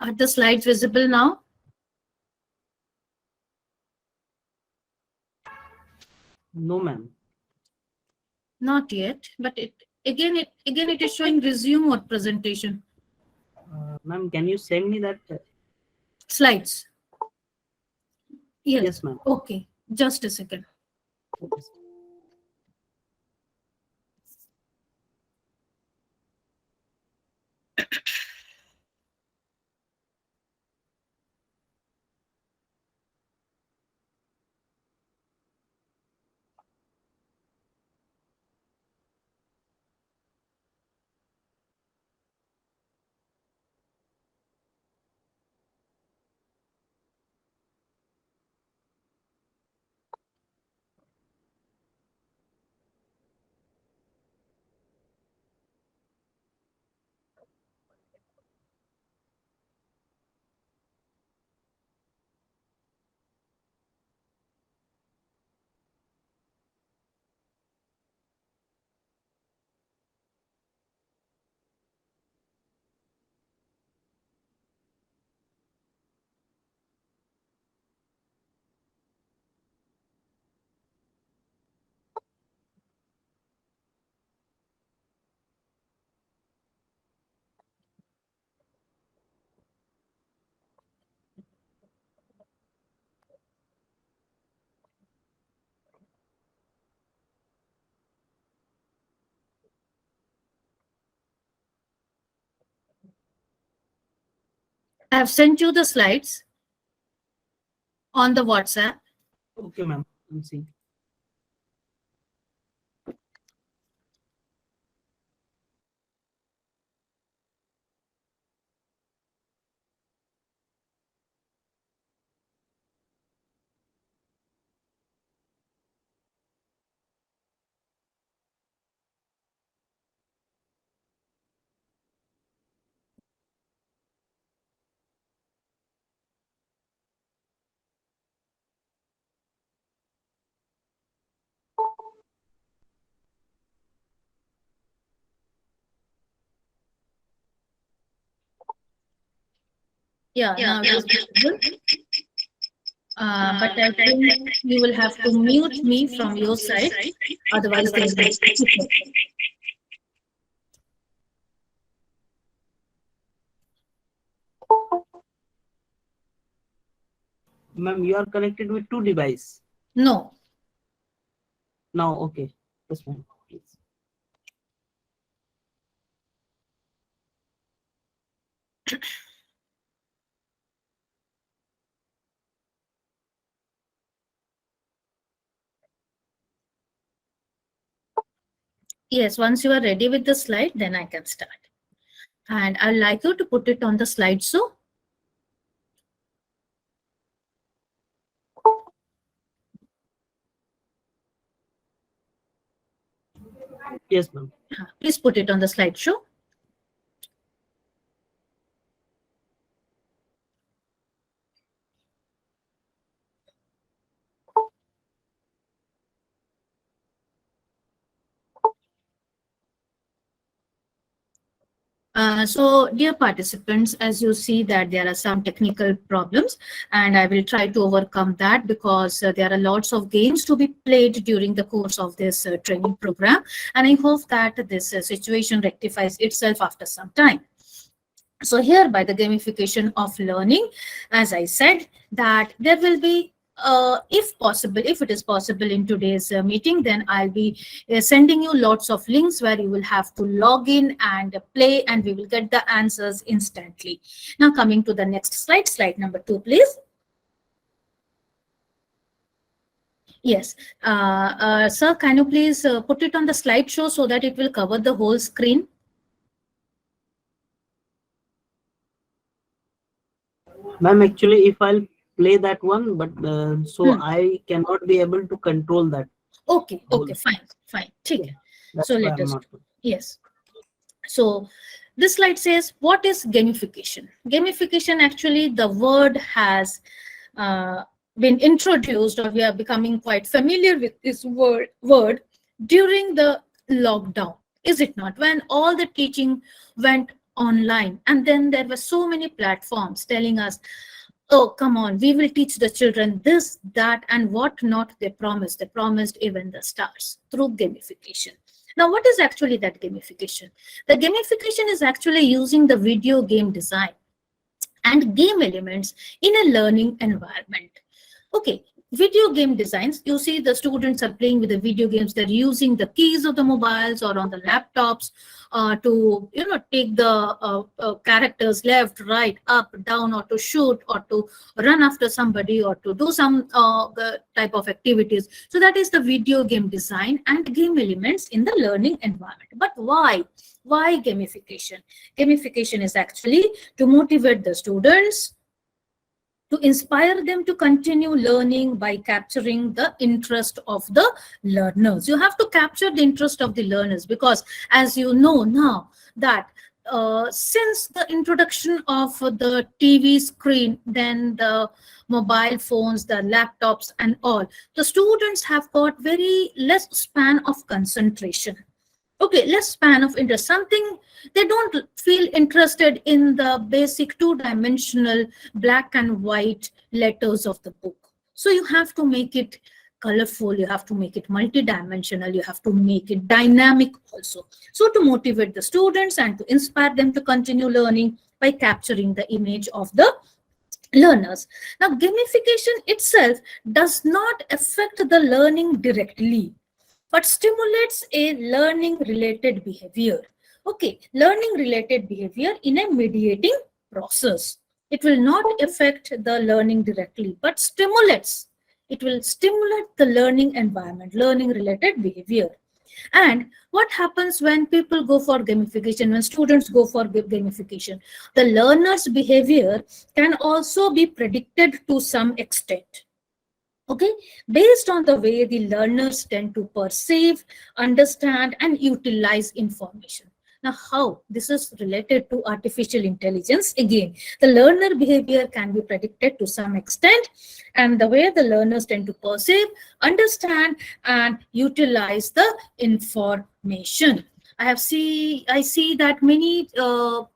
Are the slides visible now? No, ma'am. Not yet, but it is showing resume or presentation. Ma'am, can you send me that? Slides. Yes, ma'am. Okay, just a second. Okay. I have sent you the slides on the WhatsApp. Okay, ma'am. I'm seeing. Yeah, now it is visible. But I think you will have to mute me from your side, otherwise there will be echo. Ma'am, you are connected with two devices. No. Now, okay. Yes, ma'am. Please. Yes, once you are ready with the slide, then I can start. And I'd like you to put it on the slideshow. Yes, ma'am. Please put it on the slideshow. So dear participants, as you see that there are some technical problems and I will try to overcome that because there are lots of games to be played during the course of this training program. And I hope that this situation rectifies itself after some time. So here by the gamification of learning, as I said, that there will be if possible, if it is possible in today's meeting, then I'll be sending you lots of links where you will have to log in and play and we will get the answers instantly. Now coming to the next slide, slide number 2, please. Yes, sir, can you please put it on the slideshow so that it will cover the whole screen? Ma'am, actually, if I'll play that one, but I cannot be able to control that. Okay, okay, fine. Okay. So let us, yes. So this slide says, what is gamification? Gamification, actually, the word has been introduced, or we are becoming quite familiar with this word during the lockdown. Is it not? When all the teaching went online, and then there were so many platforms telling us, oh, come on, we will teach the children this, that, and what not they promised. They promised even the stars through gamification. Now, what is actually that gamification? The gamification is actually using the video game design and game elements in a learning environment. Okay, video game designs, you see the students are playing with the video games. They're using the keys of the mobiles or on the laptops to take the characters left, right, up, down, or to shoot, or to run after somebody, or to do some type of activities. So that is the video game design and game elements in the learning environment. But why gamification? Gamification is actually to motivate the students, to inspire them to continue learning by capturing the interest of the learners. You have to capture the interest of the learners, because as you know now that since the introduction of the TV screen, then the mobile phones, the laptops and all, the students have got very less span of concentration. Okay, less span of interest. Something they don't feel interested in the basic two-dimensional black and white letters of the book. So you have to make it colorful, you have to make it multidimensional, you have to make it dynamic also. So to motivate the students and to inspire them to continue learning by capturing the image of the learners. Now, gamification itself does not affect the learning directly, but stimulates a learning related behavior. Okay, learning related behavior in a mediating process. It will not affect the learning directly, but stimulates. It will stimulate the learning environment, learning related behavior. And what happens when people go for gamification, when students go for gamification? The learner's behavior can also be predicted to some extent. Okay, based on the way the learners tend to perceive, understand, and utilize information. Now, how this is related to artificial intelligence? Again, the learner behavior can be predicted to some extent, and the way the learners tend to perceive, understand, and utilize the information. I see that many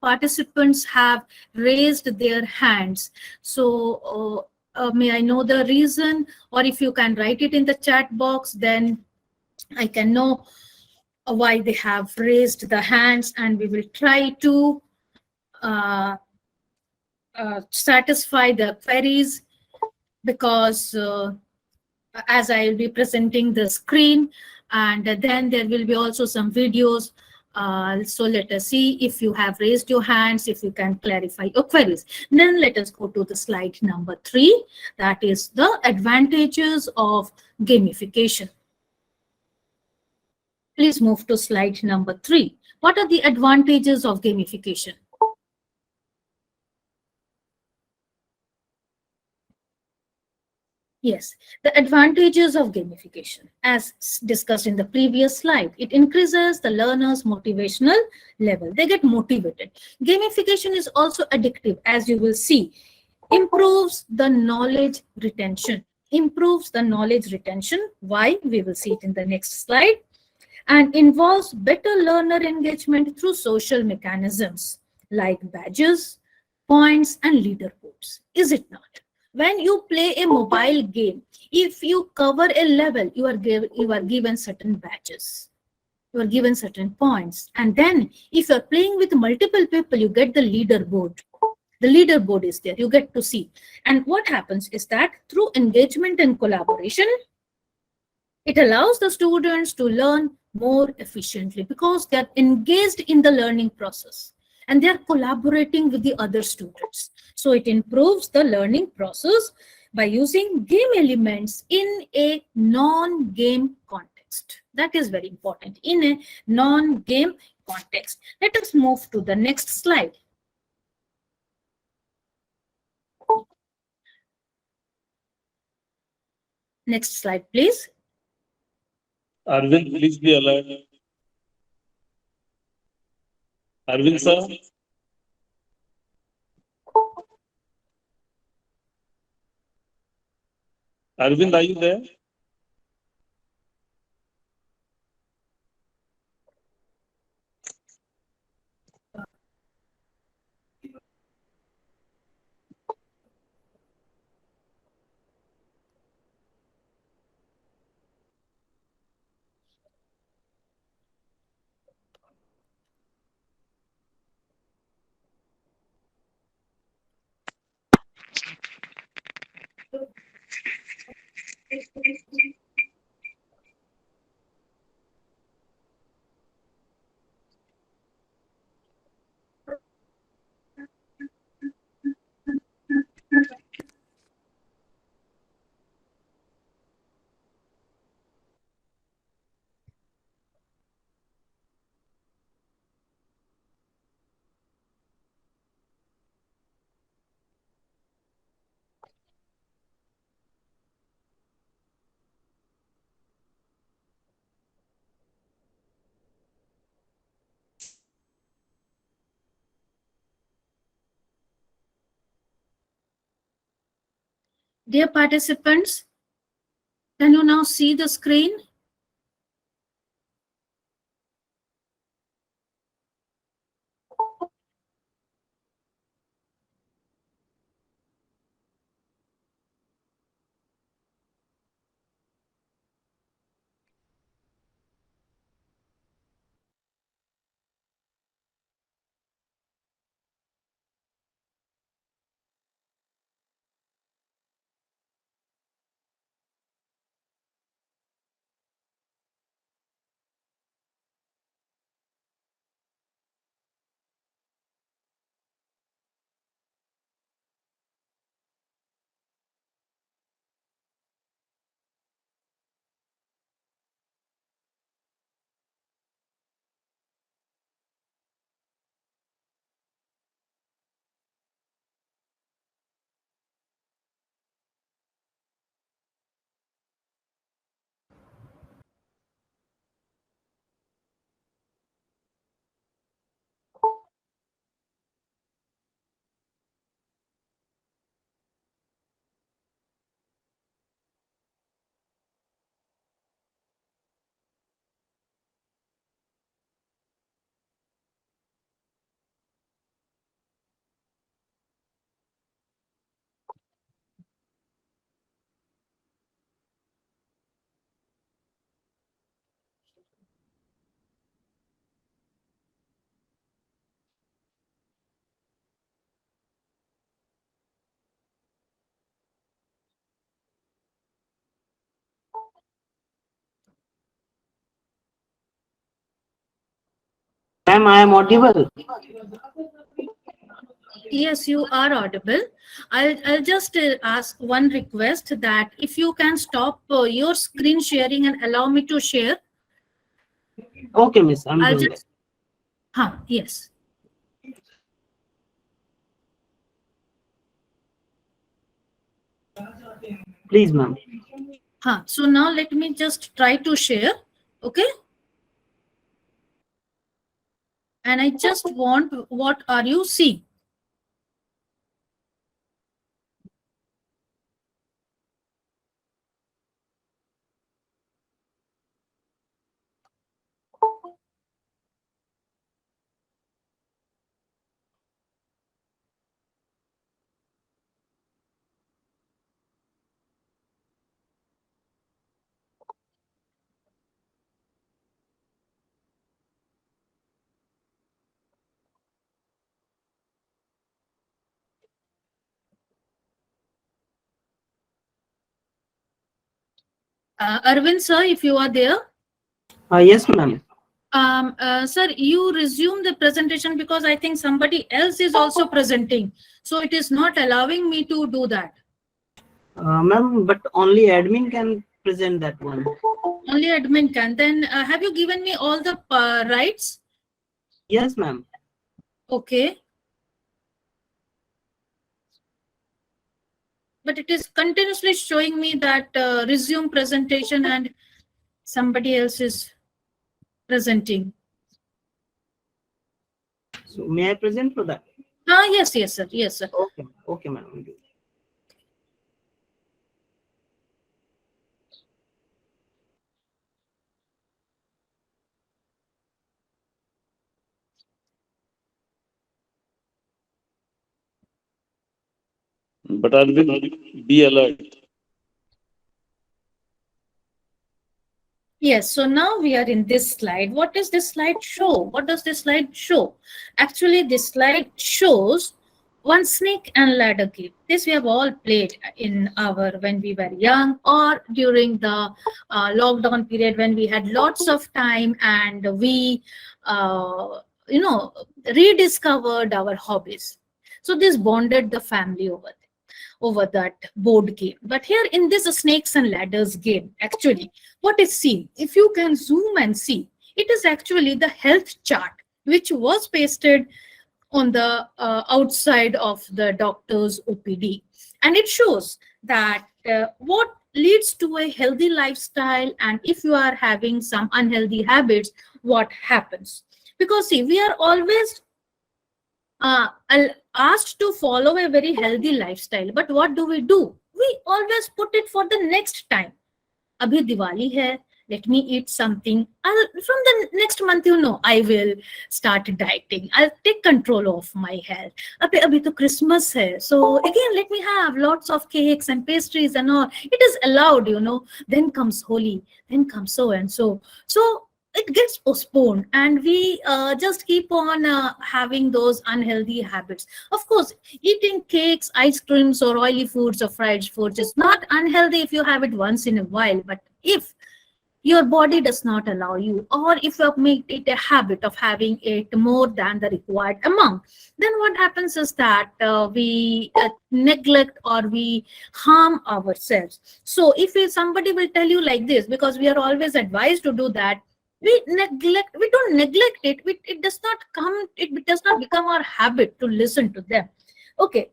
participants have raised their hands. So, may I know the reason, or if you can write it in the chat box, then I can know why they have raised the hands, and we will try to satisfy the queries, because as I will be presenting the screen, and then there will be also some videos. So let us see if you have raised your hands, if you can clarify your queries. Then let us go to the slide number 3. That is the advantages of gamification. Please move to slide number 3. What are the advantages of gamification? Yes, the advantages of gamification, as discussed in the previous slide, it increases the learner's motivational level. They get motivated. Gamification is also addictive, as you will see. Improves the knowledge retention. Improves the knowledge retention. Why? We will see it in the next slide. And involves better learner engagement through social mechanisms like badges, points, and leaderboards. Is it not? When you play a mobile game, if you cover a level, you are given certain badges, you are given certain points, and then if you are playing with multiple people, you get the leaderboard. The leaderboard is there, you get to see. And what happens is that through engagement and collaboration, it allows the students to learn more efficiently, because they are engaged in the learning process and they are collaborating with the other students. So it improves the learning process by using game elements in a non-game context. That is very important, in a non-game context. Let us move to the next slide. Next slide, please. Arvind, please be alert. Arvind, sir. Arvind, are you there? Dear participants, can you now see the screen? Ma'am, I am audible. Yes, you are audible. I'll just ask one request, that if you can stop your screen sharing and allow me to share. Okay, miss, I'm I'll doing just, yes. that. Please, ma'am. So now let me just try to share, okay? And I just want, what are you seeing? Arvind sir, if you are there. Yes, ma'am. Sir, you resume the presentation, because I think somebody else is also presenting. So it is not allowing me to do that. Ma'am, but only admin can present that one. Only admin can. Then have you given me all the rights? Yes, ma'am. Okay. But it is continuously showing me that resume presentation and somebody else is presenting. So may I present for that? Yes, yes, sir. Yes, sir. Okay, okay, madam. But Arvind, be alert. Yes, so now we are in this slide. What does this slide show? What does this slide show? Actually, this slide shows one snake and ladder game. This we have all played in our when we were young, or during the lockdown period when we had lots of time and we, you know, rediscovered our hobbies. So this bonded the family over that board game. But here in this snakes and ladders game, actually, what is seen, if you can zoom and see, it is actually the health chart which was pasted on the outside of the doctor's OPD. And it shows that what leads to a healthy lifestyle, and if you are having some unhealthy habits, what happens. Because see, we are always asked to follow a very healthy lifestyle, but what do? We always put it for the next time. Abhi Diwali hai, let me eat something. From the next month, you know, I will start dieting. I'll take control of my health. Abhi to Christmas hai. So again, let me have lots of cakes and pastries and all. It is allowed, you know. Then comes Holi, then comes so and so. So it gets postponed, and we just keep on having those unhealthy habits. Of course, eating cakes, ice creams, or oily foods or fried foods is not unhealthy if you have it once in a while. But if your body does not allow you, or if you have made it a habit of having it more than the required amount, then what happens is that we neglect or we harm ourselves. So if somebody will tell you like this, because we are always advised to do that, we don't neglect it. It does not come, it does not become our habit to listen to them. Okay,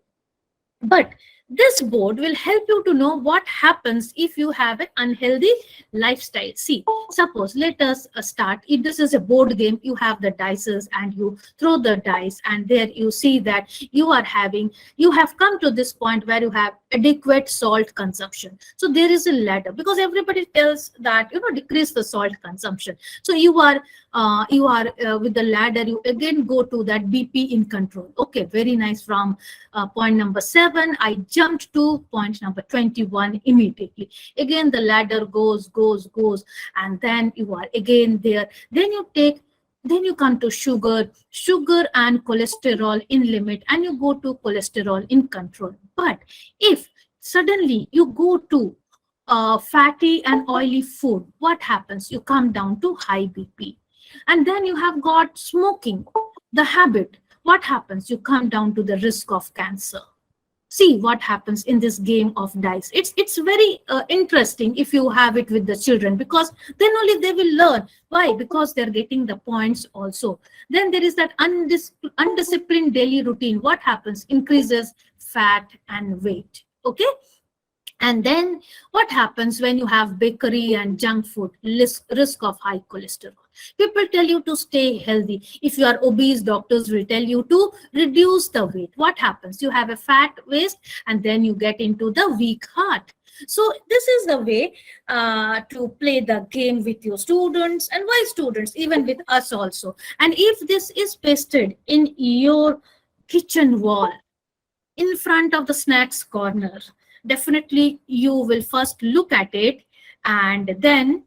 but this board will help you to know what happens if you have an unhealthy lifestyle. See, suppose, let us start. If this is a board game, you have the dices and you throw the dice, and there you see that you have come to this point where you have adequate salt consumption. So there is a ladder, because everybody tells that, you know, decrease the salt consumption. So you are with the ladder, you again go to that BP in control. Okay, very nice. From point number 7, I jumped to point number 21 immediately. Again, the ladder goes, and then you are again there. Then you come to sugar and cholesterol in limit, and you go to cholesterol in control. But if suddenly you go to fatty and oily food, what happens? You come down to high BP. And then you have got smoking, the habit. What happens? You come down to the risk of cancer. See what happens in this game of dice. It's very interesting if you have it with the children, because then only they will learn. Why? Because they're getting the points also. Then there is that undisciplined daily routine. What happens? Increases fat and weight. Okay. And then what happens when you have bakery and junk food? Risk of high cholesterol. People tell you to stay healthy. If you are obese, doctors will tell you to reduce the weight. What happens? You have a fat waist, and then you get into the weak heart. So this is the way to play the game with your students, and why students, even with us also. And if this is pasted in your kitchen wall, in front of the snacks corner, definitely you will first look at it, and then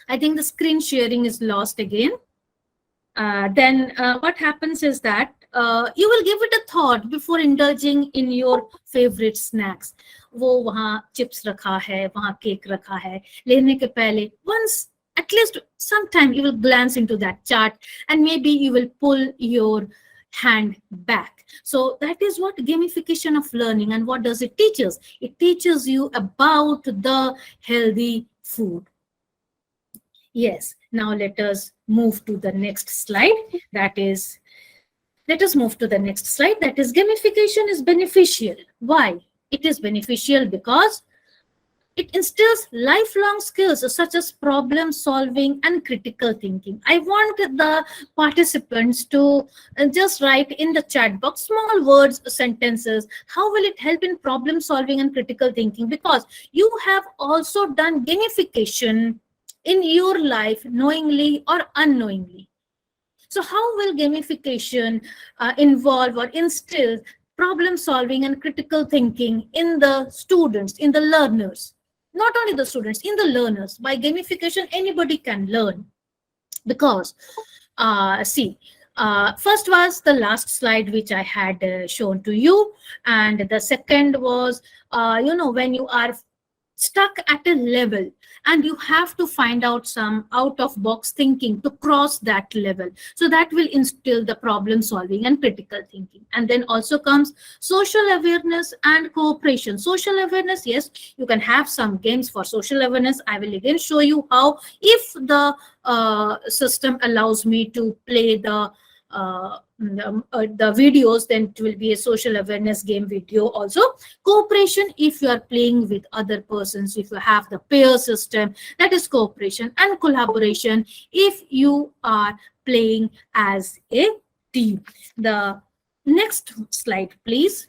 I think the screen sharing is lost again. Then what happens is that you will give it a thought before indulging in your favorite snacks. वो वहाँ chips रखा है, वहाँ cake रखा है, लेने के पहले once at least sometime you will glance into that chart, and maybe you will pull your hand back. So that is what gamification of learning. And what does it teach us? It teaches you about the healthy food. Yes, now let us move to the next slide. Let us move to the next slide. That is, gamification is beneficial. Why? It is beneficial because it instills lifelong skills such as problem solving and critical thinking. I want the participants to just write in the chat box small words, sentences. How will it help in problem solving and critical thinking? Because you have also done gamification in your life, knowingly or unknowingly. So how will gamification involve or instill problem solving and critical thinking in the students, in the learners? Not only the students, in the learners. By gamification, anybody can learn. Because, see, First was the last slide which I had shown to you, and the second was, when you are stuck at a level and you have to find out some out of box thinking to cross that level, so that will instill the problem solving and critical thinking. And then also comes social awareness and cooperation. Social awareness, yes, you can have some games for social awareness. I will again show you how, if the system allows me to play the videos, then it will be a social awareness game video also. Cooperation, if you are playing with other persons, if you have the pair system, that is cooperation. And collaboration, if you are playing as a team. The next slide, please.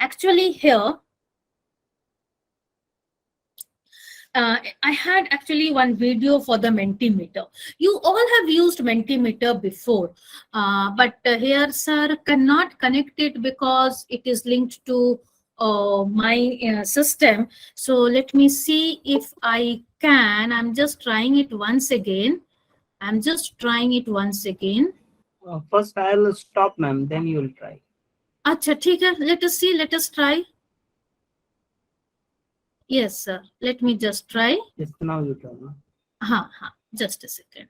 Actually here, I had actually one video for the Mentimeter. You all have used Mentimeter before, but here sir cannot connect it because it is linked to my system. So let me see if I can. I'm just trying it once again. First, I'll stop, ma'am. Then you will try. Acha, theek hai. Let us see. Let us try. Yes, sir. Let me just try. Yes, now you try. Just a second.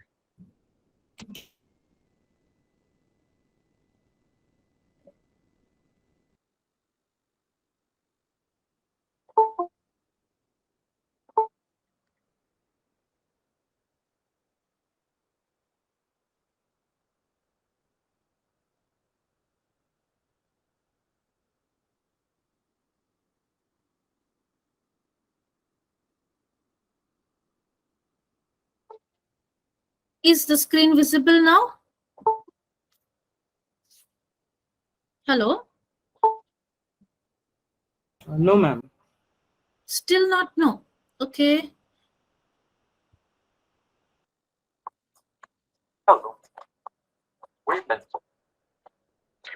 Is the screen visible now? Hello? No, ma'am. Still not? No. Okay. Hello. We've been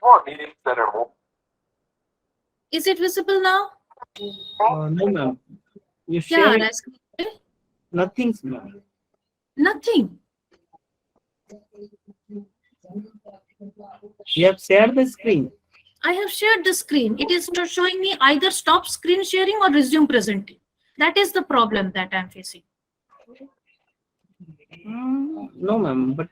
more meetings that are more. Is it visible now? No, ma'am. You Yeah, share that's nothing, ma'am. nothing. You have shared the screen. I have shared the screen. It is showing me either stop screen sharing or resume presenting. That is the problem that I'm facing. No, ma'am. But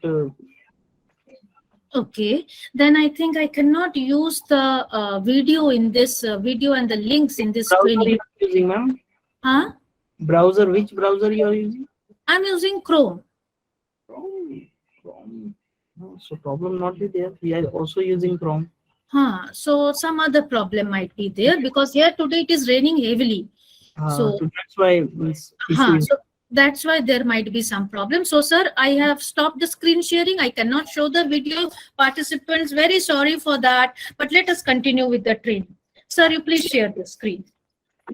okay, then I think I cannot use the video in this video and the links in this browser screen. you are using, ma'am? Huh? Browser? Which browser you are using? I'm using Chrome. Chrome. No, so problem not be there. We are also using Chrome. So some other problem might be there because here today it is raining heavily. So that's why so that's why there might be some problem. So sir, I have stopped the screen sharing. I cannot show the video. Participants, very sorry for that. But let us continue with the training. Sir, you please share the screen.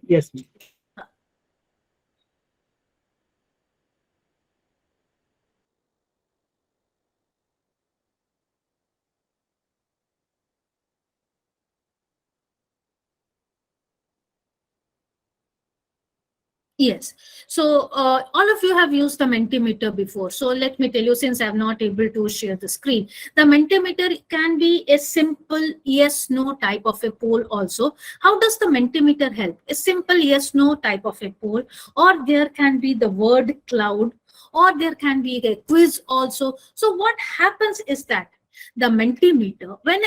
Yes. Yes. So all of you have used the Mentimeter before. So let me tell you, since I'm not able to share the screen, the Mentimeter can be a simple yes/no type of a poll also. How does the Mentimeter help? A simple yes/no type of a poll, or there can be the word cloud, or there can be a quiz also. So what happens is that the Mentimeter, when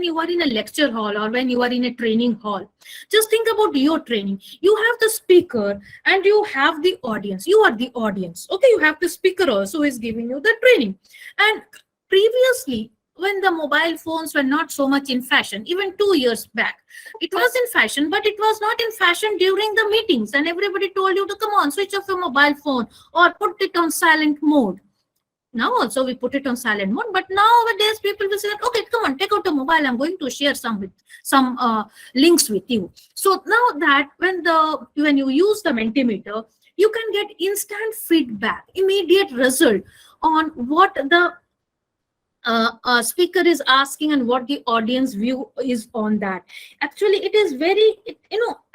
you are in a lecture hall or when you are in a training hall, just think about your training. You have the speaker and you have the audience. You are the audience. Okay, you have the speaker also who is giving you the training. And previously, when the mobile phones were not so much in fashion, even 2 years back, it was in fashion, but it was not in fashion during the meetings. And everybody told you to come on, switch off your mobile phone or put it on silent mode. Now also we put it on silent mode, but nowadays people will say that, okay, come on, take out the mobile. I'm going to share some links with you. So now that when you use the Mentimeter, you can get instant feedback, immediate result on what the speaker is asking and what the audience view is on that. Actually, it is very,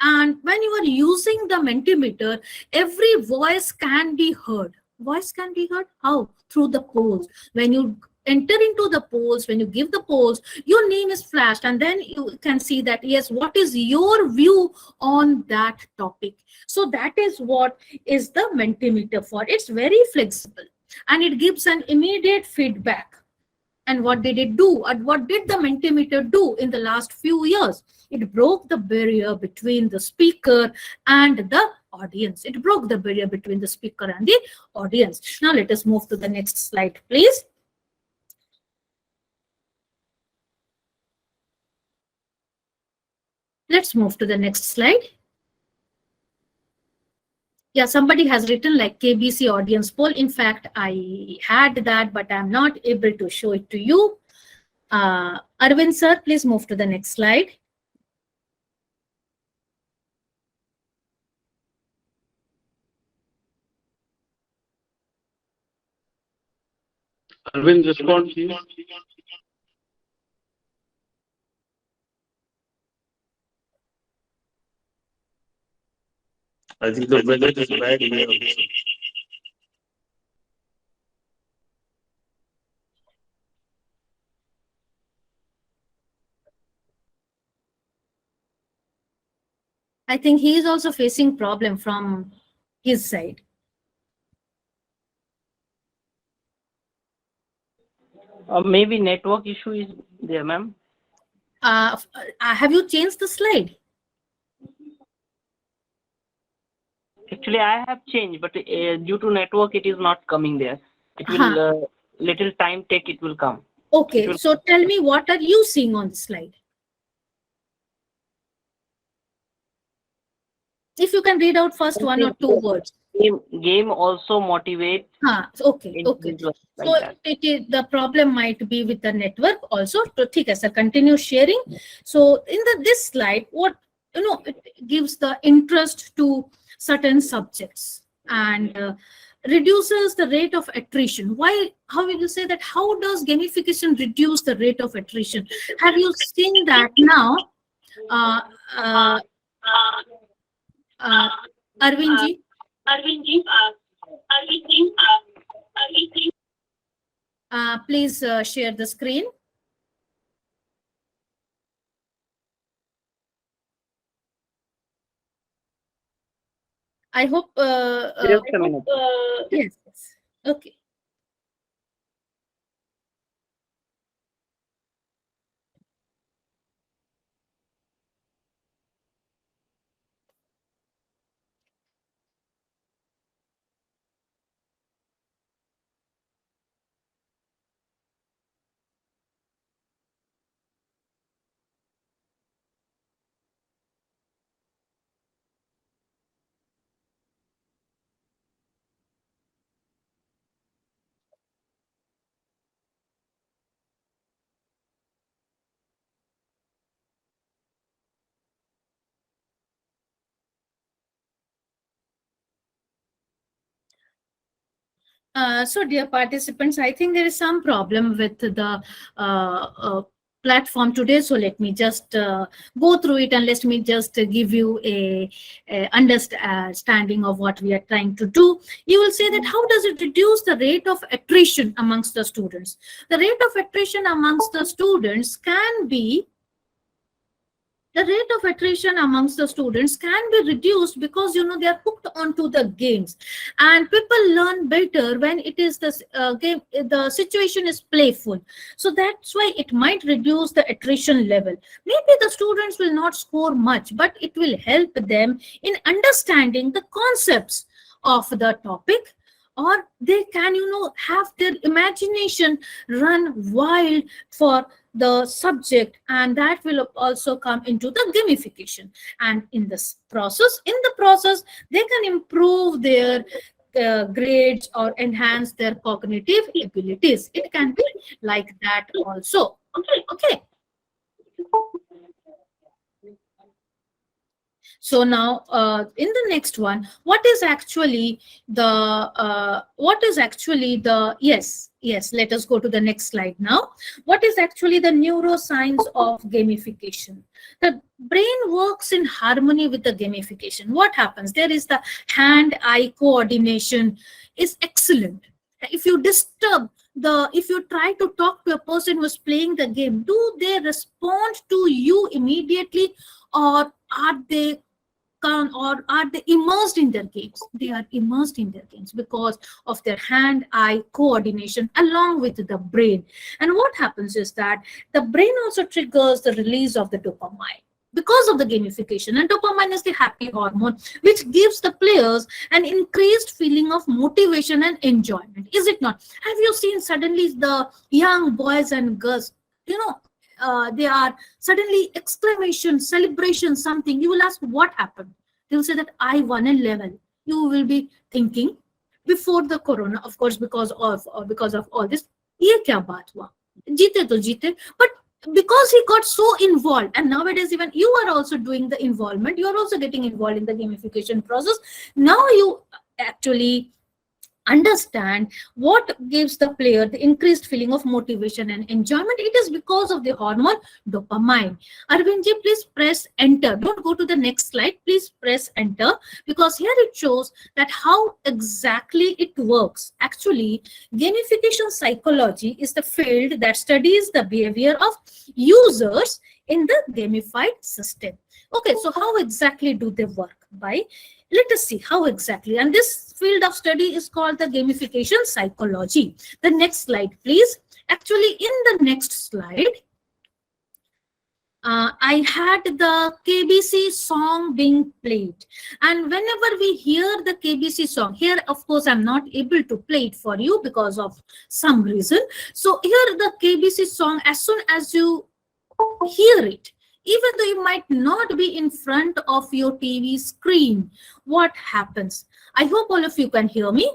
and when you are using the Mentimeter, every voice can be heard. Voice can be heard how? Through the polls. When you enter into the polls, when you give the polls, your name is flashed, and then you can see that, yes, what is your view on that topic. So that is what is the Mentimeter for. It's very flexible and it gives an immediate feedback. And what did it do? And what did the Mentimeter do in the last few years? It broke the barrier between the speaker and the audience. It broke the barrier between the speaker and the audience. Now let us move to the next slide, please. Let's move to the next slide. Yeah, somebody has written like KBC audience poll. In fact, I had that, but I'm not able to show it to you. Arvind sir, please move to the next slide. Arvind, respond, please. I think the weather is bad here also. I think he is also facing problem from his side. Maybe network issue is there, ma'am. Have you changed the slide? Actually, I have changed, but due to network, it is not coming there. It will little time take. It will come. Okay, so tell me, what are you seeing on the slide? If you can read out first one or two words. Game also motivate. Okay. So the problem might be with the network also. So ठीक है sir, continue sharing. So in this slide, what it gives the interest to certain subjects and reduces the rate of attrition. Why? How will you say that? How does gamification reduce the rate of attrition? Have you seen that now? Arvindji. Please share the screen. I hope. Just a minute. Yes. Okay. So dear participants, I think there is some problem with the platform today. So let me just go through it and let me just give you a understanding of what we are trying to do. You will say that how does it reduce the rate of attrition amongst the students? The rate of attrition amongst the students can be the rate of attrition amongst the students can be reduced because they are hooked onto the games, and people learn better when it is the situation is playful. So that's why it might reduce the attrition level. Maybe the students will not score much, but it will help them in understanding the concepts of the topic, or they can have their imagination run wild for the subject, and that will also come into the gamification. And in the process they can improve their grades or enhance their cognitive abilities. It can be like that also. Okay. So now in the next one, what is actually the yes, let us go to the next slide now. What is actually the neuroscience of gamification? The brain works in harmony with the gamification. What happens? There is the hand-eye coordination is excellent. If you disturb if you try to talk to a person who is playing the game, do they respond to you immediately, or are they immersed in their games? They are immersed in their games because of their hand-eye coordination along with the brain. And what happens is that the brain also triggers the release of the dopamine because of the gamification. And dopamine is the happy hormone which gives the players an increased feeling of motivation and enjoyment. Is it not? Have you seen suddenly the young boys and girls, they are suddenly exclamation, celebration, something. You will ask what happened. They will say that I won a level. You will be thinking before the corona, of course, because of all this, ye kya baat hua? Jeete to jeete. But because he got so involved, and nowadays even you are also doing the involvement, you are also getting involved in the gamification process. Now you actually understand what gives the player the increased feeling of motivation and enjoyment. It is because of the hormone dopamine. Arvindji, please press enter. Don't go to the next slide. Please press enter, because here it shows that how exactly it works. Actually, gamification psychology is the field that studies the behavior of users in the gamified system. Okay, so how exactly do they work? Let us see how exactly. And this field of study is called the gamification psychology. The next slide, please. Actually, in the next slide, I had the KBC song being played. And whenever we hear the KBC song, here, of course, I'm not able to play it for you because of some reason. So here the KBC song, as soon as you hear it, even though you might not be in front of your TV screen, what happens? I hope all of you can hear me.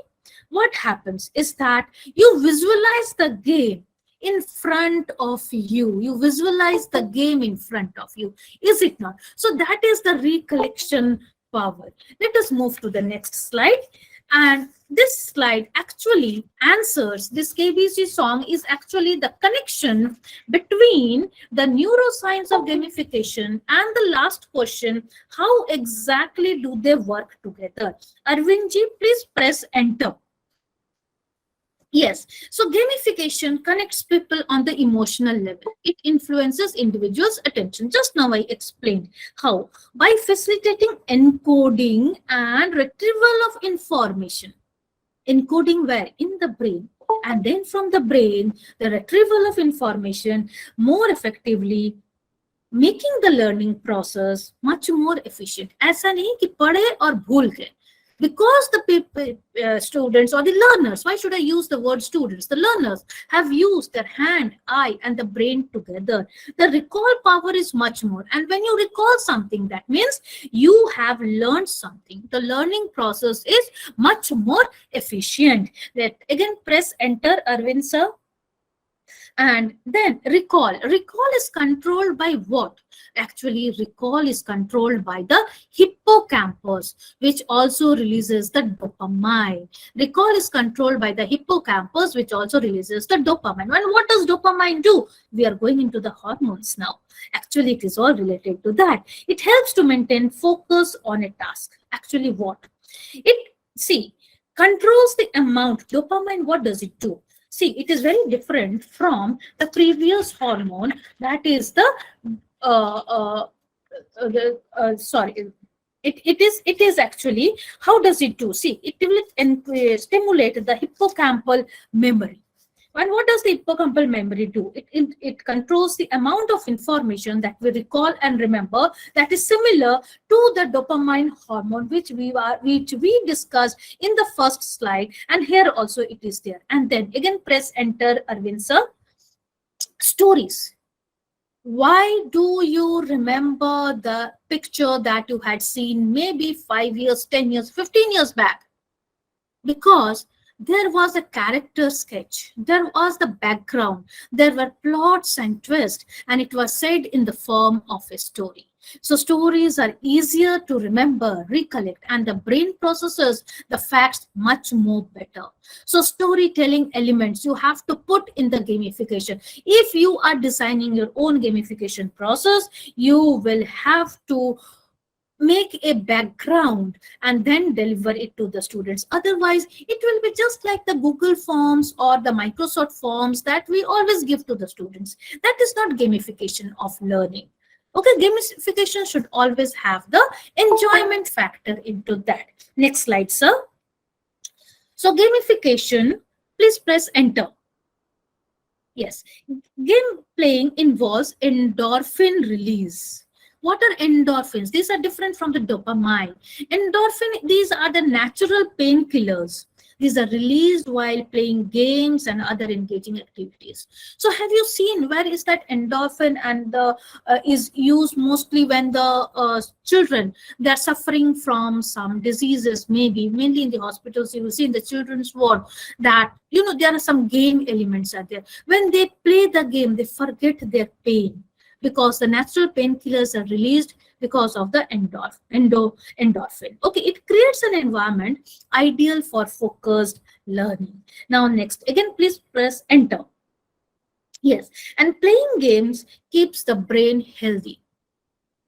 What happens is that you visualize the game in front of you. You visualize the game in front of you. Is it not? So that is the recollection power. Let us move to the next slide. And this slide actually answers, this KBC song is actually the connection between the neuroscience of gamification and the last question, how exactly do they work together? Arvindji, please press enter. Yes, so gamification connects people on the emotional level. It influences individuals' attention. Just now I explained how. By facilitating encoding and retrieval of information. Encoding where? In the brain. And then from the brain, the retrieval of information more effectively, making the learning process much more efficient. ऐसा नहीं कि पढ़े और भूल गए. Because the students or the learners, why should I use the word students? The learners have used their hand, eye, and the brain together. The recall power is much more. And when you recall something, that means you have learned something. The learning process is much more efficient. That again, press enter, Arvind sir. And then recall. Recall is controlled by what? Actually, recall is controlled by the hippocampus, which also releases the dopamine. Recall is controlled by the hippocampus, which also releases the dopamine. And what does dopamine do? We are going into the hormones now. Actually, it is all related to that. It helps to maintain focus on a task. Actually, what? It, see, controls the amount. Dopamine, what does it do? See, it is very different from the previous hormone, that is the it is actually, how does it do? See, it will stimulate the hippocampal memory. And what does the hippocampal memory do? It controls the amount of information that we recall and remember, that is similar to the dopamine hormone, which we discussed in the first slide, and here also it is there. And then again, press enter, Arvind sir. Stories. Why do you remember the picture that you had seen maybe 5 years, 10 years, 15 years back? Because there was a character sketch, there was the background, there were plots and twists, and it was said in the form of a story. So stories are easier to remember, recollect, and the brain processes the facts much more better. So storytelling elements you have to put in the gamification. If you are designing your own gamification process, you will have to make a background and then deliver it to the students. Otherwise, it will be just like the Google Forms or the Microsoft Forms that we always give to the students. That is not gamification of learning. Okay, gamification should always have the enjoyment factor into that. Next slide, sir. So gamification, please press enter. Yes, game playing involves endorphin release. What are endorphins? These are different from the dopamine. Endorphin, these are the natural painkillers. These are released while playing games and other engaging activities. So have you seen where is that endorphin and the is used mostly when the children, they're suffering from some diseases, maybe mainly in the hospitals. You will see in the children's ward that, you know, there are some game elements are there. When they play the game, they forget their pain because the natural painkillers are released because of the endorphin. Okay, it creates an environment ideal for focused learning. Now next, again, please press enter. Yes, and playing games keeps the brain healthy.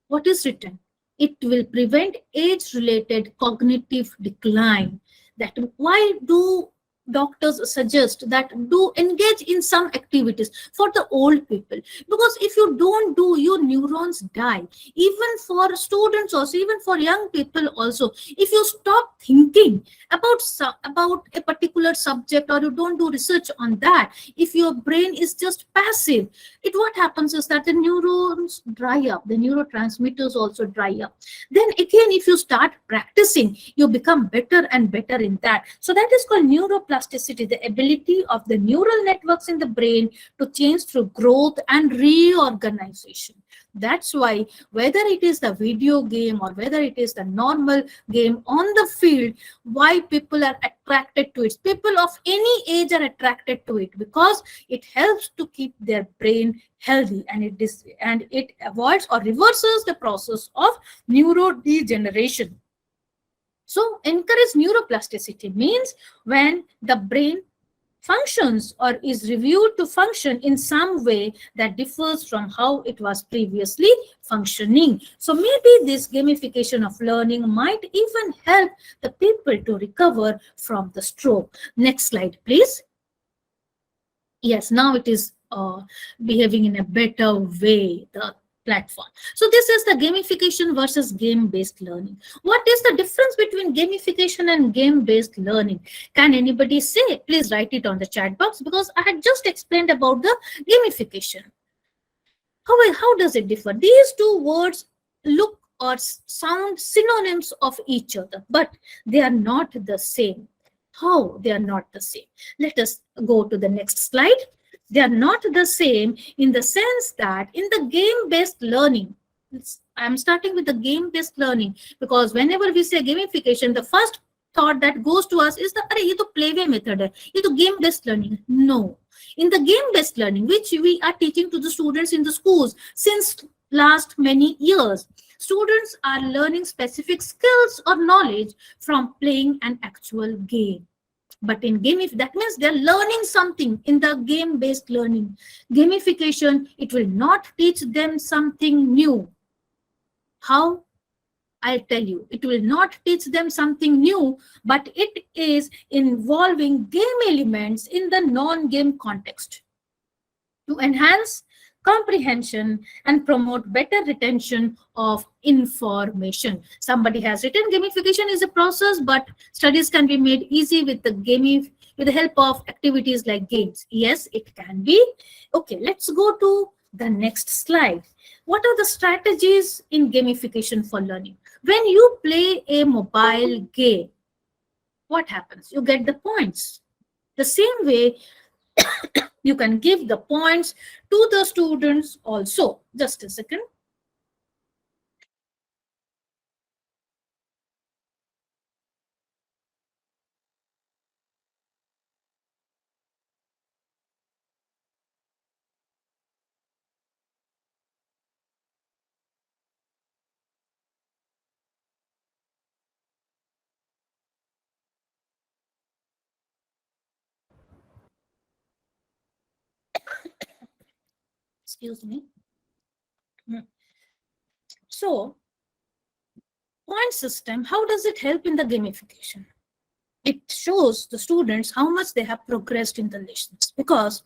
What is written? It will prevent age-related cognitive decline. That why do doctors suggest that do engage in some activities for the old people? Because if you don't do, your neurons die. Even for students also, even for young people also, if you stop thinking about a particular subject or you don't do research on that, if your brain is just passive, what happens is that the neurons dry up, the neurotransmitters also dry up. Then again, if you start practicing, you become better and better in that. So that is called neuroplasticity, the ability of the neural networks in the brain to change through growth and reorganization. That's why whether it is the video game or whether it is the normal game on the field, why people are attracted to it, people of any age are attracted to it, because it helps to keep their brain healthy, and it avoids or reverses the process of neurodegeneration. So encourage neuroplasticity means when the brain functions or is reviewed to function in some way that differs from how it was previously functioning. So maybe this gamification of learning might even help the people to recover from the stroke. Next slide, please. Yes, now it is behaving in a better way, the platform. So this is the gamification versus game-based learning. What is the difference between gamification and game-based learning? Can anybody say? Please write it on the chat box, because I had just explained about the gamification. How does it differ? These two words look or sound synonyms of each other, but they are not the same. How they are not the same? Let us go to the next slide. They are not the same in the sense that in the game-based learning, I'm starting with the game-based learning because whenever we say gamification, the first thought that goes to us is the ये तो playway method है, ये तो game-based learning. No, in the game-based learning, which we are teaching to the students in the schools since last many years, students are learning specific skills or knowledge from playing an actual game. But in that means they're learning something in the game-based learning. Gamification, it will not teach them something new. How? I'll tell you, it will not teach them something new, but it is involving game elements in the non-game context to enhance comprehension and promote better retention of information. Somebody has written gamification is a process, but studies can be made easy with the help of activities like games. Yes, it can be. Okay, let's go to the next slide. What are the strategies in gamification for learning? When you play a mobile game, what happens? You get the points. The same way, you can give the points to the students also. Just a second. Excuse me. So point system, how does it help in the gamification? It shows the students how much they have progressed in the lessons, because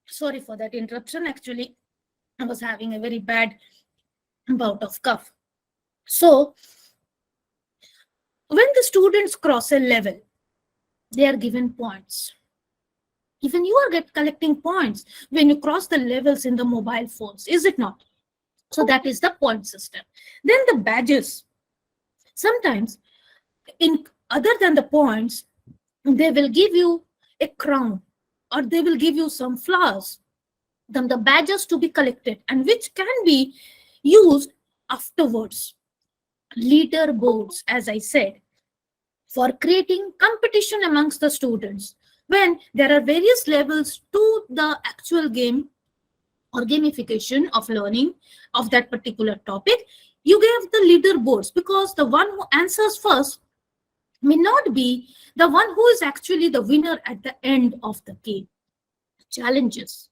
sorry for that interruption. Actually, I was having a very bad bout of cough. So when the students cross a level, they are given points. Even you are collecting points when you cross the levels in the mobile phones, is it not? So that is the point system. Then the badges. Sometimes, in other than the points, they will give you a crown, or they will give you some flowers, then the badges to be collected, and which can be used afterwards. Leaderboards, as I said, for creating competition amongst the students. When there are various levels to the actual game or gamification of learning of that particular topic, you give the leaderboards, because the one who answers first may not be the one who is actually the winner at the end of the game. Challenges.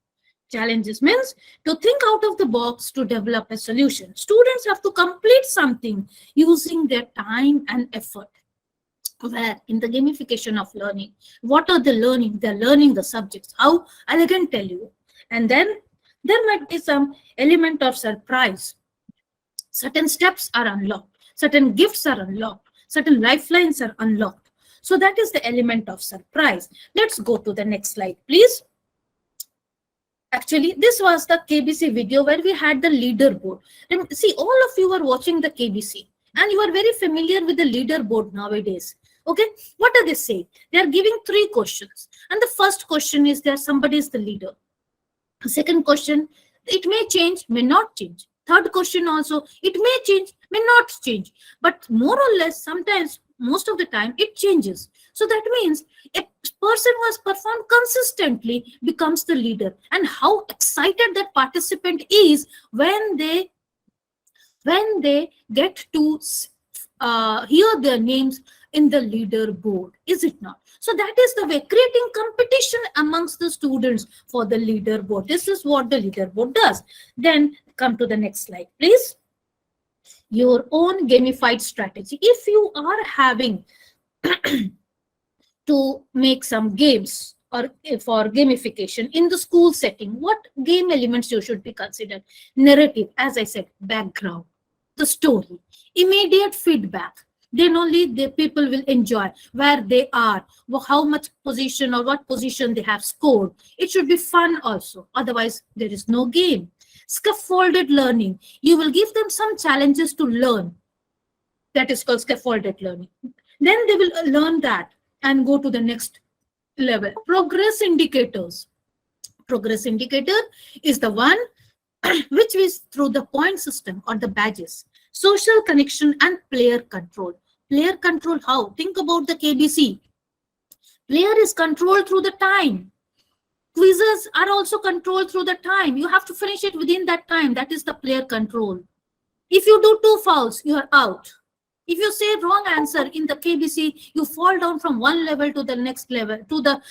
Challenges means to think out of the box to develop a solution. Students have to complete something using their time and effort. Where in the gamification of learning, what are they learning? They're learning the subjects. How? I can tell you. And then there might be some element of surprise. Certain steps are unlocked. Certain gifts are unlocked. Certain lifelines are unlocked. So that is the element of surprise. Let's go to the next slide, please. Actually, this was the KBC video where we had the leaderboard. And see, all of you are watching the KBC and you are very familiar with the leaderboard nowadays. Okay, what do they say? They are giving 3 questions. And the first question is there somebody is the leader. The second question, it may change, may not change. Third question also, it may change, may not change. But more or less, sometimes, most of the time, it changes. So that means a person who has performed consistently becomes the leader. And how excited that participant is when they get to hear their names in the leaderboard, is it not? So that is the way, creating competition amongst the students for the leaderboard. This is what the leaderboard does. Then come to the next slide, please. Your own gamified strategy. If you are having to make some games or for gamification in the school setting, what game elements you should be considered? Narrative, as I said, background, the story, immediate feedback. Then only the people will enjoy where they are, how much position or what position they have scored. It should be fun also. Otherwise, there is no game. Scaffolded learning. You will give them some challenges to learn. That is called scaffolded learning. Then they will learn that and go to the next level. Progress indicators. Progress indicator is the one which is through the point system or the badges. Social connection and player control. Player control, how? Think about the KBC. Player is controlled through the time. Quizzes are also controlled through the time. You have to finish it within that time. That is the player control. If you do 2 fouls, you are out. If you say wrong answer in the KBC, you fall down from one level to the next level, to the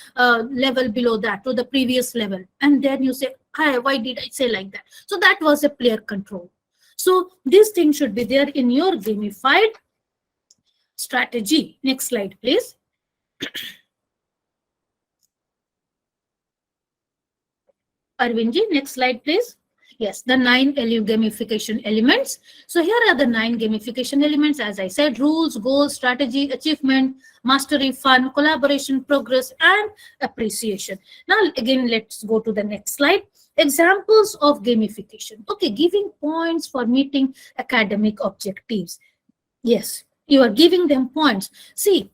level below that, to the previous level. And then you say, hi, why did I say like that? So that was a player control. So this thing should be there in your gamified strategy. Next slide, please. Arvindji, next slide, please. Yes, the 9 gamification elements. So here are the 9 gamification elements. As I said, rules, goals, strategy, achievement, mastery, fun, collaboration, progress, and appreciation. Now, again, let's go to the next slide. Examples of gamification. Okay, giving points for meeting academic objectives. Yes, you are giving them points. See,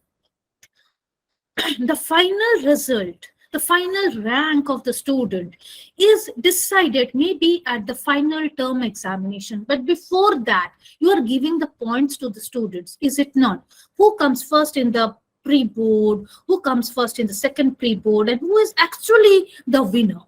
the final result, the final rank of the student is decided maybe at the final term examination. But before that, you are giving the points to the students, is it not? Who comes first in the pre-board, who comes first in the second pre-board, and who is actually the winner.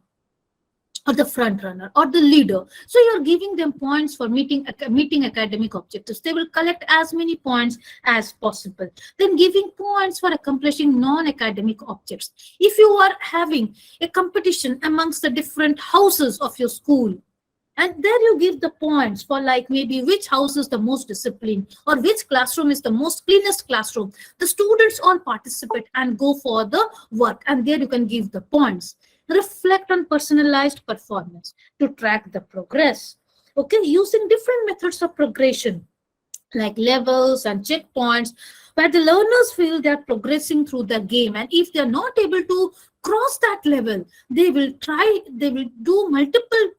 or the front runner or the leader. So you're giving them points for meeting academic objectives. They will collect as many points as possible. Then giving points for accomplishing non-academic objects. If you are having a competition amongst the different houses of your school, and there you give the points for like maybe which house is the most disciplined or which classroom is the most cleanest classroom. The students all participate and go for the work, and there you can give the points. Reflect on personalized performance to track the progress. Okay, using different methods of progression like levels and checkpoints, where the learners feel they're progressing through the game, and if they're not able to cross that level, they will do multiple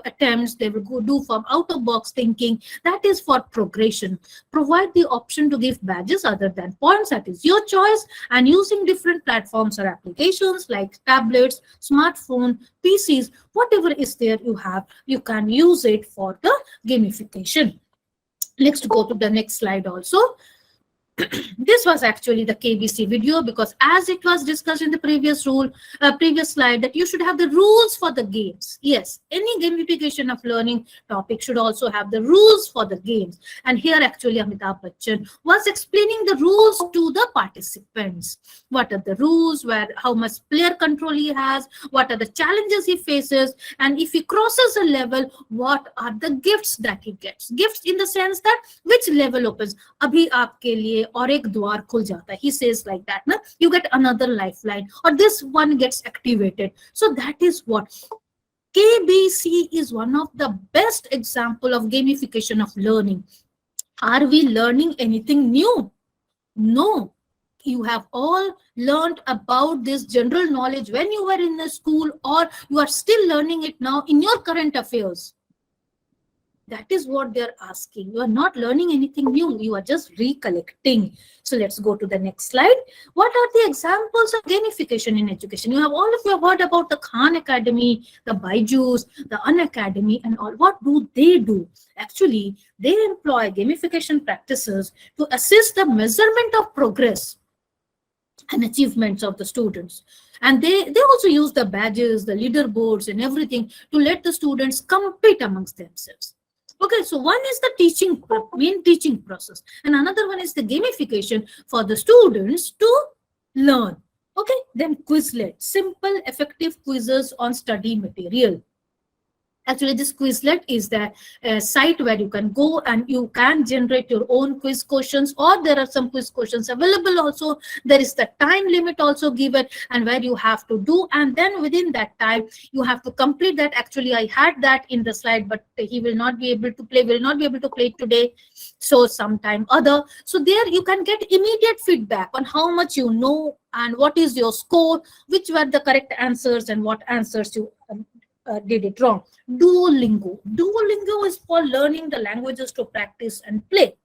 attempts. They will go do from out of box thinking. That is for progression. Provide the option to give badges other than points. That is your choice. And using different platforms or applications like tablets, smartphone, PCs, whatever is there you can use it for the gamification. Let's go to the next slide also. This was actually the KBC video, because as it was discussed in the previous slide, that you should have the rules for the games. Yes, any gamification of learning topic should also have the rules for the games. And here actually Amitabh Bachchan was explaining the rules to the participants. What are the rules, how much player control he has, what are the challenges he faces, and if he crosses a level, what are the gifts that he gets. Gifts in the sense that which level opens. Abhi aapke liye और एक द्वार खुल जाता है. He says like that, na? You get another lifeline, or this one gets activated. So that is what KBC is one of the best example of gamification of learning. Are we learning anything new? No. You have all learned about this general knowledge when you were in the school, or you are still learning it now in your current affairs. That is what they're asking. You are not learning anything new. You are just recollecting. So let's go to the next slide. What are the examples of gamification in education? All of you have heard about the Khan Academy, the Byju's, the Unacademy, and all. What do? Actually, they employ gamification practices to assist the measurement of progress and achievements of the students. And they also use the badges, the leaderboards, and everything to let the students compete amongst themselves. Okay, so one is the main teaching process, and another one is the gamification for the students to learn. Okay, then Quizlet, simple, effective quizzes on study material. Actually, this Quizlet is the site where you can go and you can generate your own quiz questions, or there are some quiz questions available also. There is the time limit also given, and where you have to do, and then within that time you have to complete that. Actually, I had that in the slide, but he will not be able to play today, so sometime other. So there you can get immediate feedback on how much you know and what is your score, which were the correct answers and what answers you did it wrong. Duolingo is for learning the languages to practice and play.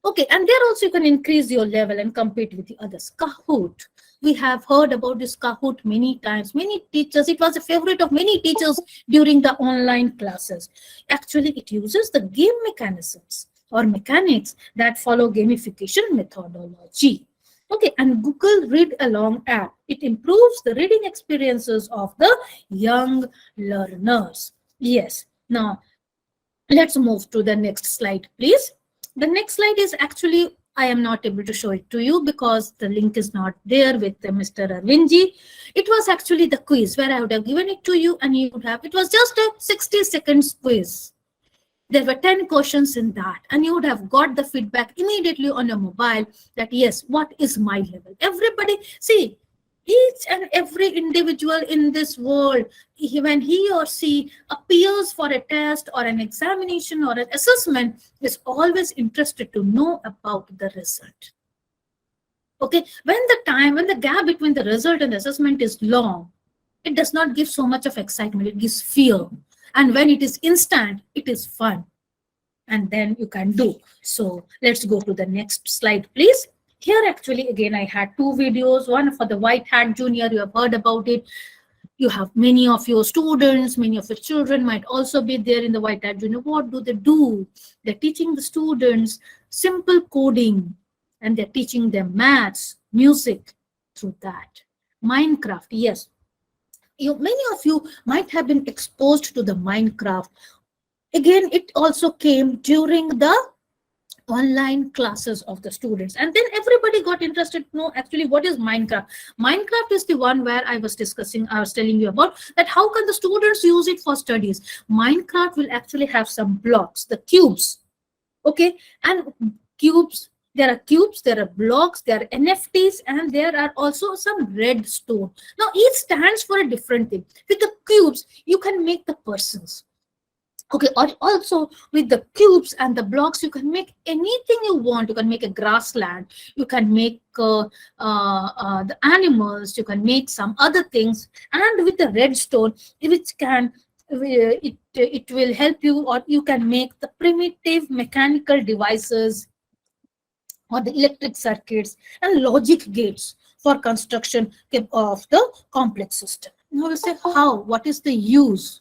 Okay, and there also you can increase your level and compete with the others. Kahoot, we have heard about this Kahoot many times. Many teachers, it was a favorite of many teachers during the online classes. Actually, it uses the game mechanisms or mechanics that follow gamification methodology. Okay, and Google Read Along app, it improves the reading experiences of the young learners. Yes, now let's move to the next slide, please. The next slide is actually, I am not able to show it to you because the link is not there with Mr. Arvindji. It was actually the quiz where I would have given it to you, and you would have, it was just a 60 seconds quiz. There were 10 questions in that, and you would have got the feedback immediately on your mobile that yes, what is my level? Everybody, see, each and every individual in this world, when he or she appears for a test or an examination or an assessment, is always interested to know about the result. Okay, when the gap between the result and the assessment is long, it does not give so much of excitement, it gives fear. And when it is instant, it is fun. And then you can do. So let's go to the next slide, please. Here, actually, again, I had two videos. One for the White Hat Junior, you have heard about it. You have many of your students, many of your children might also be there in the White Hat Junior. What do they do? They're teaching the students simple coding, and they're teaching them maths, music through that. Minecraft, yes. Many of you might have been exposed to the Minecraft. Again, it also came during the online classes of the students, and then everybody got interested to know actually what is Minecraft. Minecraft is the one where I was telling you about that how can the students use it for studies. Minecraft will actually have some blocks, the cubes, okay, and cubes, there are cubes, there are blocks, there are NFTs, and there are also some redstone. Now each stands for a different thing. With the cubes you can make the persons, okay, or also with the cubes and the blocks you can make anything you want. You can make a grassland, you can make the animals, you can make some other things. And with the redstone, which can it will help you, or you can make the primitive mechanical devices or the electric circuits and logic gates for construction of the complex system. Now we'll say how, what is the use.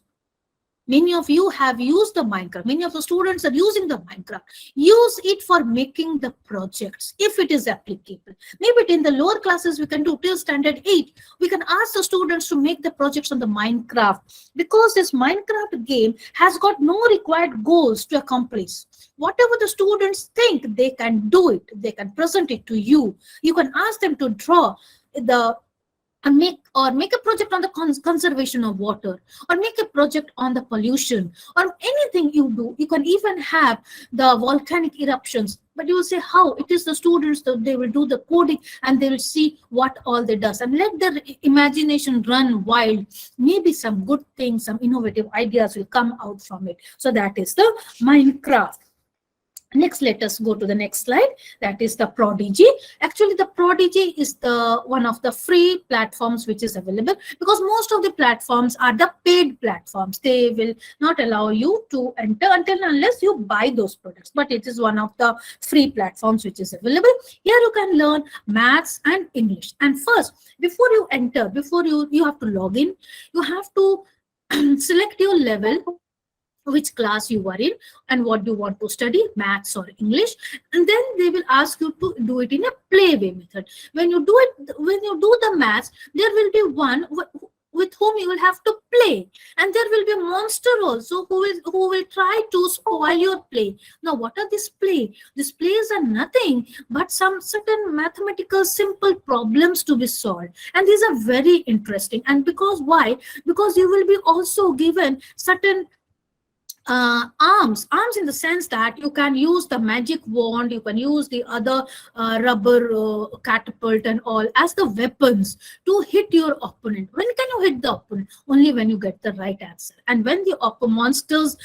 Many of you have used the Minecraft. Many of the students are using the Minecraft. Use it for making the projects if it is applicable. Maybe in the lower classes we can do till standard 8. We can ask the students to make the projects on the Minecraft, because this Minecraft game has got no required goals to accomplish. Whatever the students think, they can do it. They can present it to you. You can ask them to draw and make a project on the conservation of water, or make a project on the pollution, or anything you do. You can even have the volcanic eruptions, but you will say how. It is the students that they will do the coding, and they will see what all they does, and let their imagination run wild. Maybe some good things, some innovative ideas will come out from it. So that is the Minecraft. Next, let us go to the next slide. That is the Prodigy. Actually, the Prodigy is the one of the free platforms which is available, because most of the platforms are the paid platforms. They will not allow you to enter unless you buy those products. But it is one of the free platforms which is available. Here you can learn maths and English. And first, before you enter, you have to log in. You have to select your level, which class you are in, and what you want to study, maths or English. And then they will ask you to do it in a playway method. When you do the maths, there will be one with whom you will have to play, and there will be a monster also who will try to spoil your play. Now what are these play? These plays are nothing but some certain mathematical simple problems to be solved, and these are very interesting. And because why? Because you will be also given certain arms in the sense that you can use the magic wand, you can use the other rubber catapult and all as the weapons to hit your opponent. When can you hit the opponent? Only when you get the right answer. And when the monsters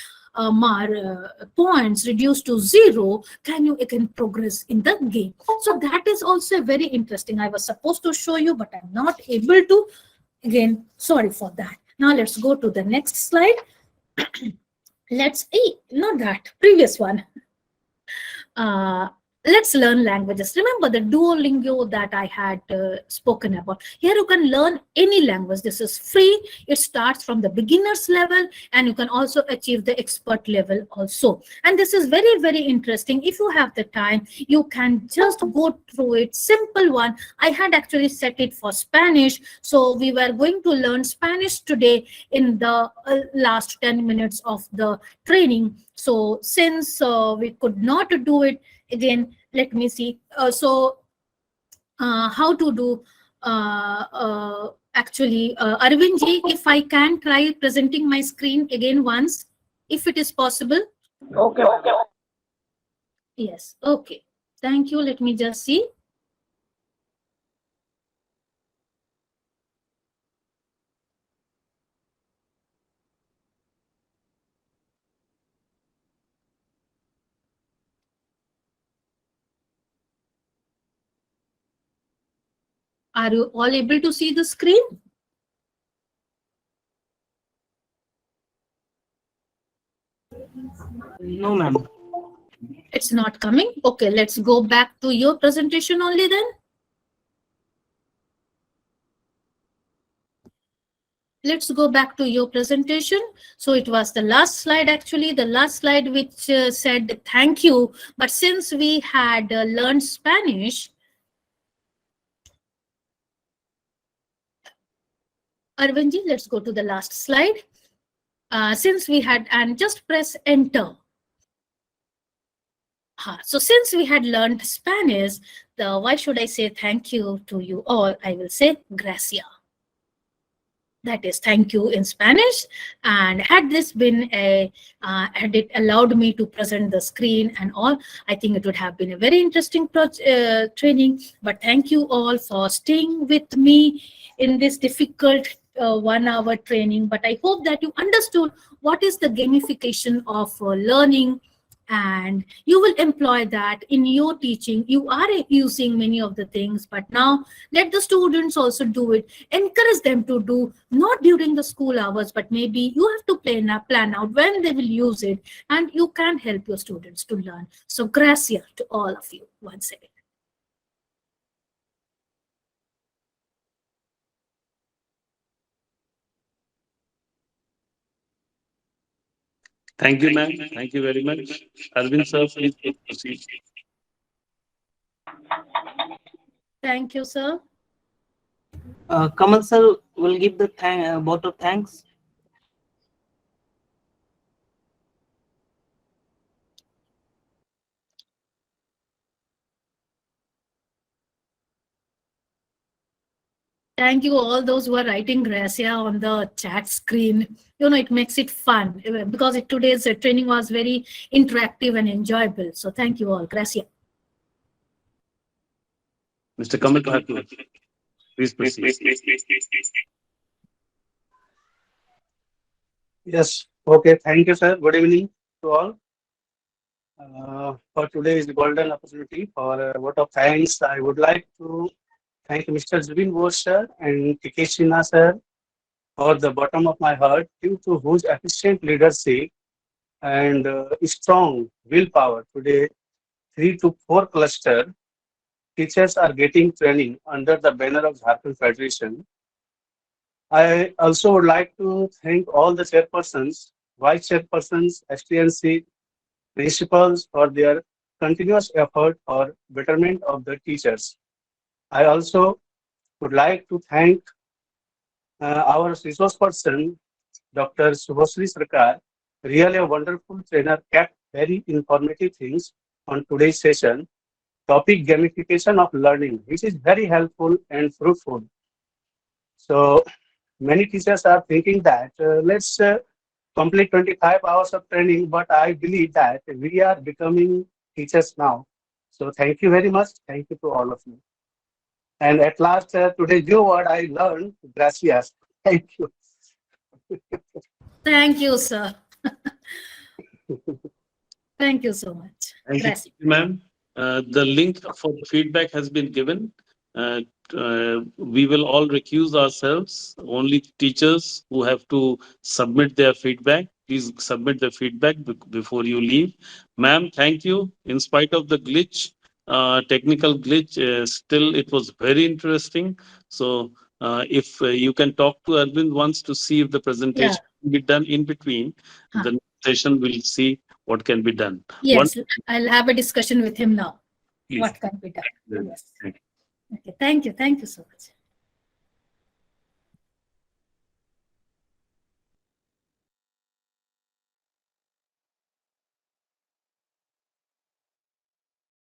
points reduced to 0, can you again progress in the game. So that is also very interesting. I was supposed to show you, but I'm not able to. Again, sorry for that. Now let's go to the next slide. Not that, previous one. Let's learn languages. Remember the Duolingo that I had spoken about. Here you can learn any language. This is free. It starts from the beginner's level, and you can also achieve the expert level also. And this is very, very interesting. If you have the time, you can just go through it. Simple one. I had actually set it for Spanish. So we were going to learn Spanish today in the last 10 minutes of the training. So since we could not do it, again, let me see. How to do actually, Arvindji, if I can try presenting my screen again once, if it is possible. Okay. Yes, okay. Thank you. Let me just see. Are you all able to see the screen? No, ma'am. It's not coming. Okay, let's go back to your presentation only then. Let's go back to your presentation. So it was the last slide, actually, the last slide which said thank you. But since we had learned Spanish, Arvindji, let's go to the last slide. Since we had, and just press enter. So since we had learned Spanish, why should I say thank you to you all? I will say gracias. That is thank you in Spanish. And had this been had it allowed me to present the screen and all, I think it would have been a very interesting training. But thank you all for staying with me in this difficult 1 hour training. But I hope that you understood what is the gamification of learning, and you will employ that in your teaching. You are using many of the things, but now let the students also do it. Encourage them to do, not during the school hours, but maybe you have to plan out when they will use it, and you can help your students to learn. So gracias to all of you once again. Thank you, ma'am. Thank you very much. Arvind sir, please proceed. Thank you, sir. Kamal sir will give the vote of thanks. Thank you all those who are writing gracia on the chat screen. You know, it makes it fun because today's training was very interactive and enjoyable. So thank you all. Gracia. Mr. Kamal Thakur, please proceed. Yes. Okay. Thank you, sir. Good evening to all. For today's golden opportunity for a vote of thanks, I would like to thank Mr. Zubin Bose sir and TK Sinha sir for the bottom of my heart, due to whose efficient leadership and strong willpower. Today, 3 to 4 cluster teachers are getting training under the banner of Jharkhand Federation. I also would like to thank all the chairpersons, vice chairpersons, STNC, principals for their continuous effort for betterment of the teachers. I also would like to thank our resource person, Dr. SUBHOSREE SARKAR, really a wonderful trainer, kept very informative things on today's session. Topic gamification of learning, which is very helpful and fruitful. So many teachers are thinking that let's complete 25 hours of training, but I believe that we are becoming teachers now. So thank you very much. Thank you to all of you. And at last, today's new word I learned, gracias. Thank you. Thank you, sir. Thank you so much. Thank Gracias. you, ma'am. The link for the feedback has been given. We will all recuse ourselves. Only teachers who have to submit their feedback, please submit the feedback before you leave. Ma'am, thank you. In spite of the glitch, technical glitch, still it was very interesting. So if you can talk to Arvind once to see if the presentation can be done in between, the next session will see what can be done. Yes, I'll have a discussion with him now. Please. What can be done? Yes. Yes. Okay, thank you. Thank you so much.